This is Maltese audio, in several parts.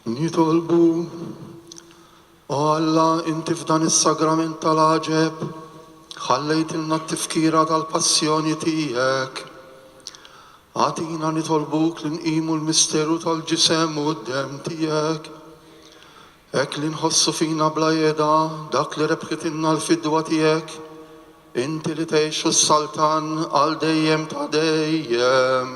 Nitolbu, o Alla, inti f'dan is-sagrament tal-aġeb, ħallejtilna t-tifkira tal-passjoni tiegħek. Għatina nitolbuk li nqimu l-misteru tal-ġisem u d-dem tiegħek. Hekk li nħossu fina bla jeda dak li rebħitilna l-fidwa tiegħek. Inti li tgħixu s-saltan għal dejjem ta' dejjem.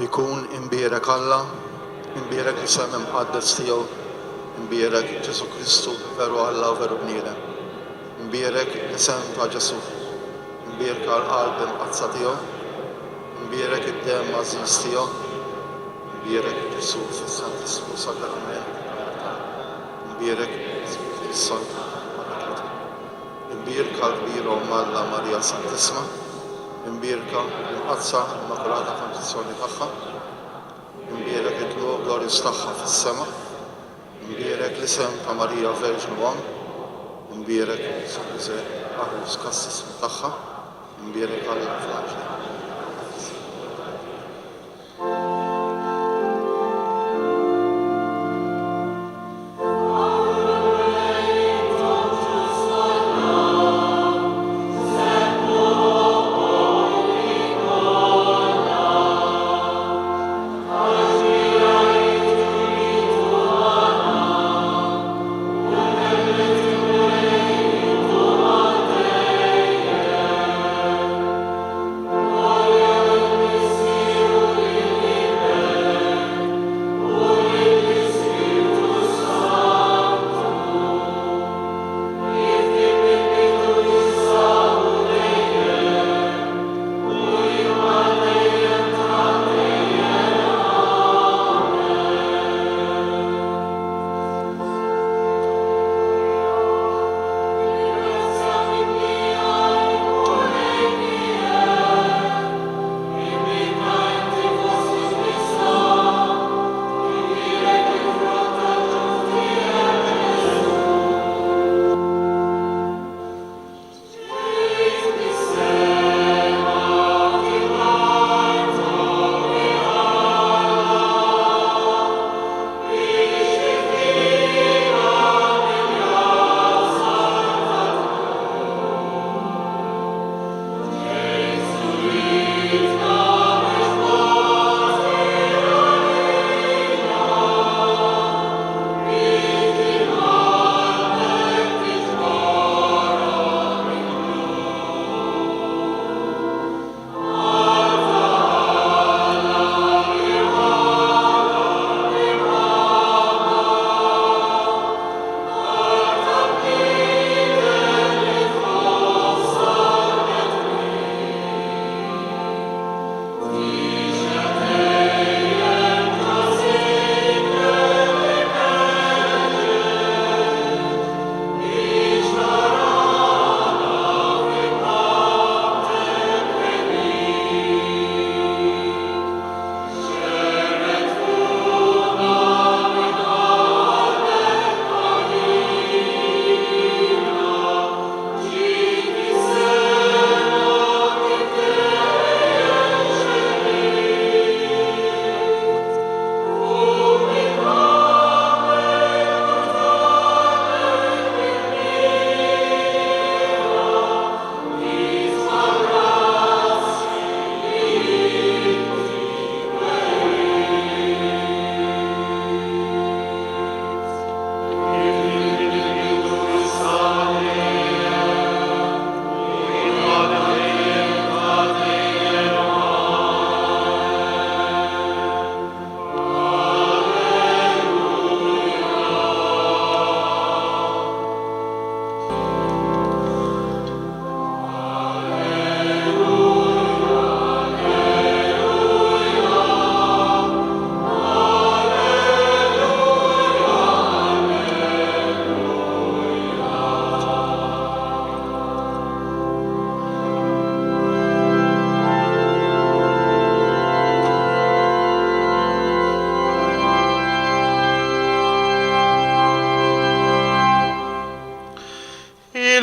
Ikun imbierek Alla, imbierek isem imħaddes tiegħu, imbierek Ġesu Kristu veru Alla u veru bniedem. Imbierek isem ta' Ġesu, imbierek għal-qalb imqazza tiegħu, imbierek id-dem għażiż tiegħu, imbierek Ġesu fis-Santissimu Sakrament, imbierek fis-Santa Paracletu, imbierek għal-kbira Omma Alla Marija Santissima, imbierka imqazza immakulata konċezzjoni tagħha, imbierek il-glorius tagħha fis-sema, imbierek l-isem ta' Marija Verġnu Om, imbierek Sokriże Aħrus Kassismu tagħha, imbierek għall-flaġli.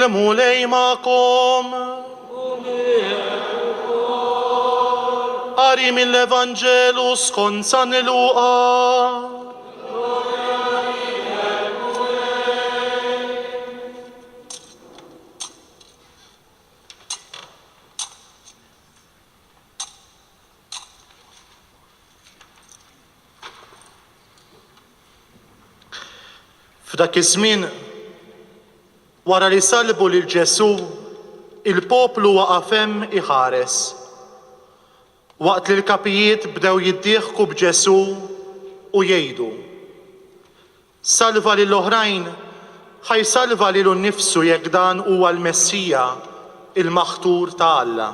مولاي معكم. قاري من الإفانجيلوس كون سان لوقا. F'dak iż-żmien wara li salbu lil Ġesu, il-poplu waqaf hemm iħares. Waqt li l-kapijiet bdew jiddieħku b'Ġesu u jgħidu: salva lil oħrajn, ħajsalva lilu nnifsu jekk dan huwa l-Messija, il-Maħtur ta' Alla.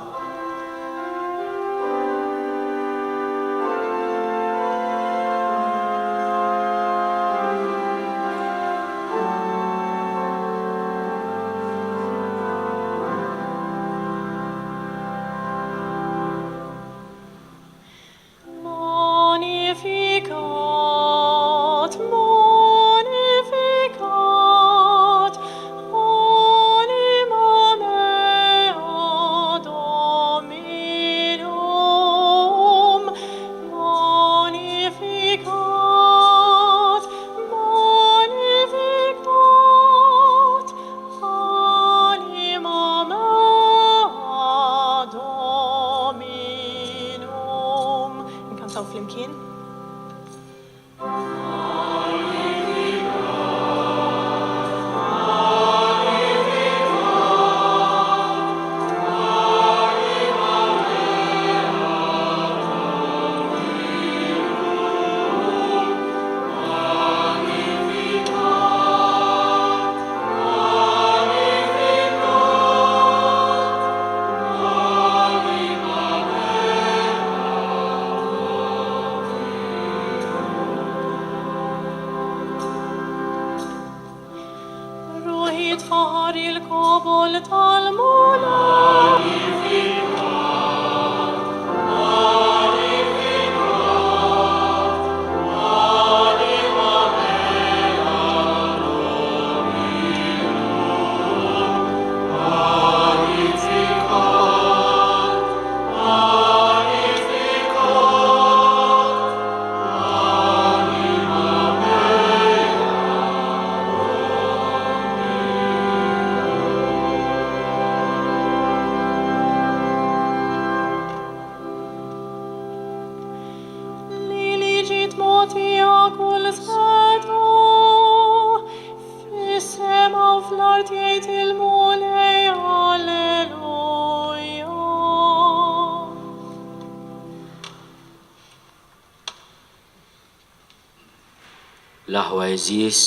L-aħwa eżies,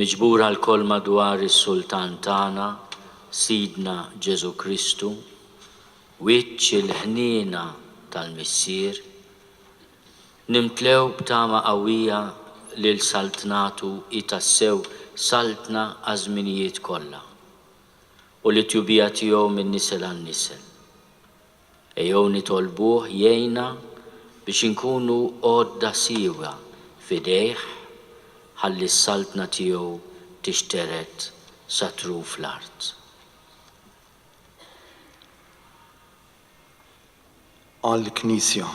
miġbura l-kol madwar is-Sultan tagħna, Sidna Ġesu Kristu, wiċċ il-ħniena tal-Missier, nimtlew b'tama qawwija lil saltnatu itassew saltna għażminijiet kollha u li tjubija tiegħu minn nisel għan nisel. Ejjew nitolbuh jgħinna biex inkunu għodda siewa fidejh ħalli s-saltna tiegħu tixteret sa truf l-art. Għall-Knisja.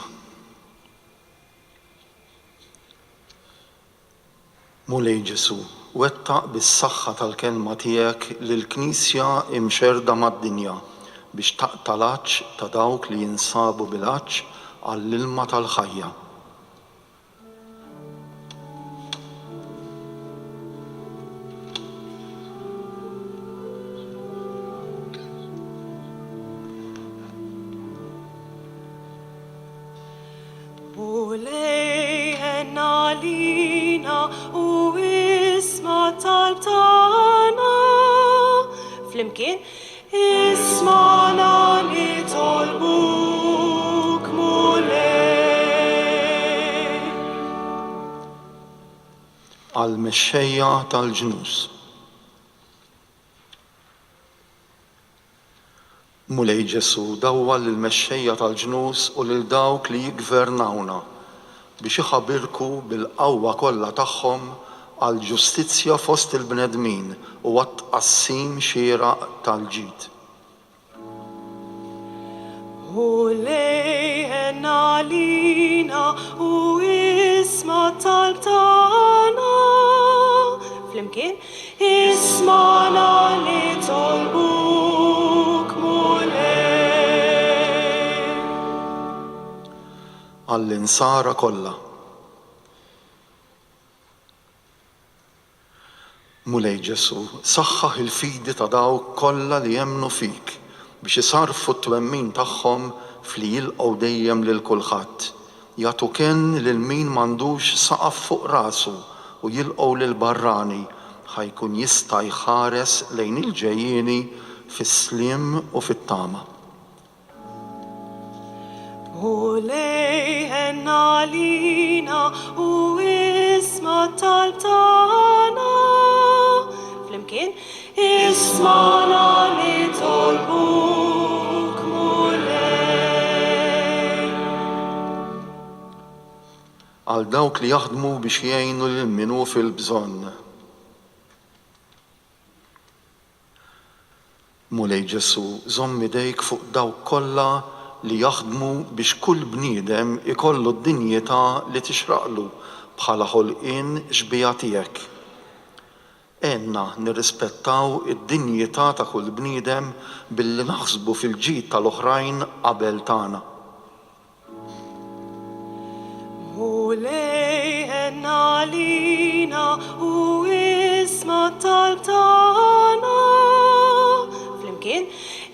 Mulej Ġesu, wettaq bis-saħħa tal-kelma tiegħek li l-Knisja imxerda mad-dinja biex taqta' l-għaġġ ta' dawk li jinsabu bil-għaġġ għall-ilma tal-ħajja. Flimkien, ismana nitolbuk mulej. Għall-mexxejja tal-ġnus. Mulej Ġesu, dawwa lill-mexxejja tal-ġnus u lil dawk li jigvernawna biex iħabbirku bil-qawwa kollha tagħhom għal ġustizzja fost il-bnedmin u għat-tqassim xieraq tal-ġid. U lejhen għalina u isma tal-tana. Flimkien, ismana nitolbuk mulej. Għall-insara kollha. Mulej Ġesu, saħħaħ il-fidi ta' dawk kollha li jemmnu fik biex isarfu t-twemmin tagħhom fli jilqgħu dejjem lil kulħadd. Jagħtu kien lil min m'għandux saqaf fuq rasu u jilqgħu lil barrani ħajkun jista' jħares lejn il-ġejjieni fis-sliem u fit-tama. U lejhen għalina u isma tal-tana. Flimkien, ismana nitolbuk mulej. Għal dawk li jaħdmu biex jgħinu lil minnu fil-bżonn. Mulej Ġesu, żomm idejk fuq dawk kollha li jaħdmu biex kull bniedem ikollu d-dinjità li tixraqlu bħala ħolqien xbija tiegħek. Enna nirrispettaw id-dinjità ta' kull bniedem billi naħsbu fil-ġid tal-oħrajn qabel tagħna. U lejhen għalina u isma tal-tana. Flimkien,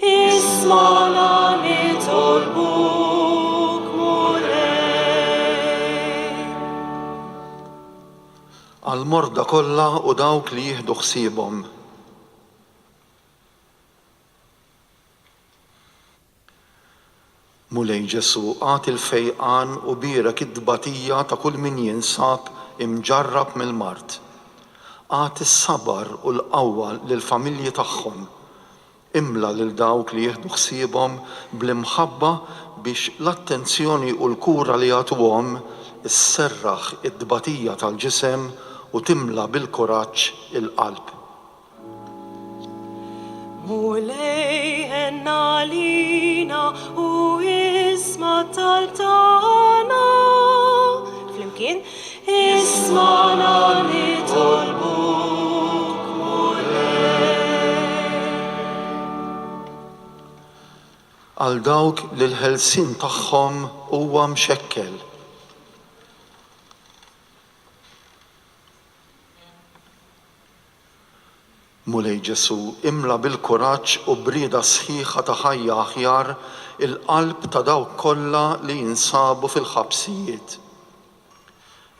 ismana nitolbuk mulej. Għal-morda kollha u dawk li jieħdu ħsiebhom. Mulej Ġesu, għati l-fejqan u birek id-dbatija ta' kull min jinsab imġarrab mill-mart. Għati s-sabar u l-qawwa lill-familji tagħhom. Imla lil dawk li jieħdu ħsiebhom bl-imħabba biex l-attenzjoni u l-kura li jagħtuhom isserraħ id-dbatija tal-ġisem u timla bil-kuraġġ il-qalb. U lejhen għalina u isma tal-tana. Flimkien, ismana nitolbuk mulej. Għal dawk li l-ħelsien tagħhom huwa mxekkel. Mulej Ġesu, imla bil-kuraġġ u brieda sħiħa ta' ħajja aħjar il-qalb ta' dawk kollha li jinsabu fil-ħabsijiet.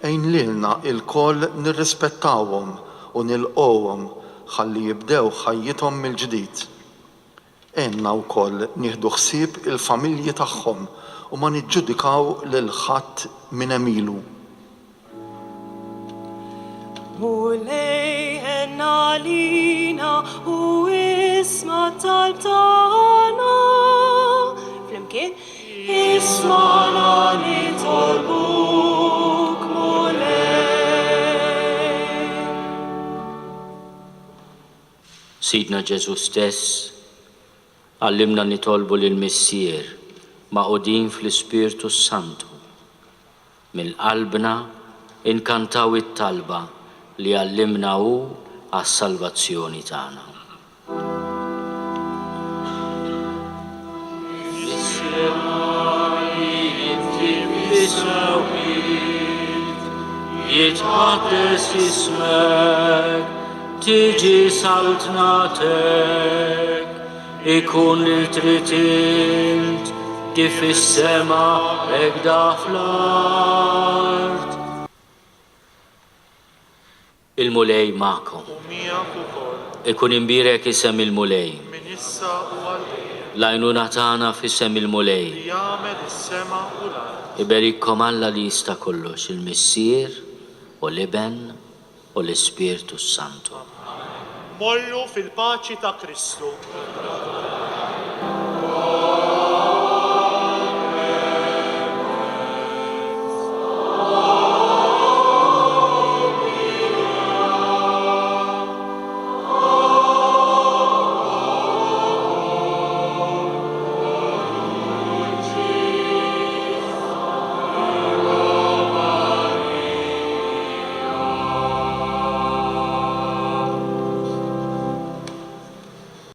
Ejn lilna il-koll nirrispettawhom u nilqowhom ħalli jibdew ħajjithom mill-ġdid. Enna wkoll nieħdu ħsieb il-familji tagħhom u ma niġġudikaw lil ħadd minn emilu. U lejhen għalina u isma tal-tana. Flimkien, ismana nitolbuk mulej. Sidna Ġesu stess għallimna nitolbu lill-Missier maqudin fl-Ispirtu Santu. Mill-qalbna inkantaw it-talba li għallimna hu għas-salvazzjoni tagħna. Jitħaddes ismek, tiġi saltnatek, ikun il-tritint kif is-sema hekk fl-art. Il-mulej ma'kom. Ikun imbirek isem il-mulej. Lajnuna tagħna f'isem il-mulej. Iberikkom Alla li jista' kollox, il-Missier u l-Iben u l-Ispirtu Santu. Mollu fil-paċi ta' Kristu.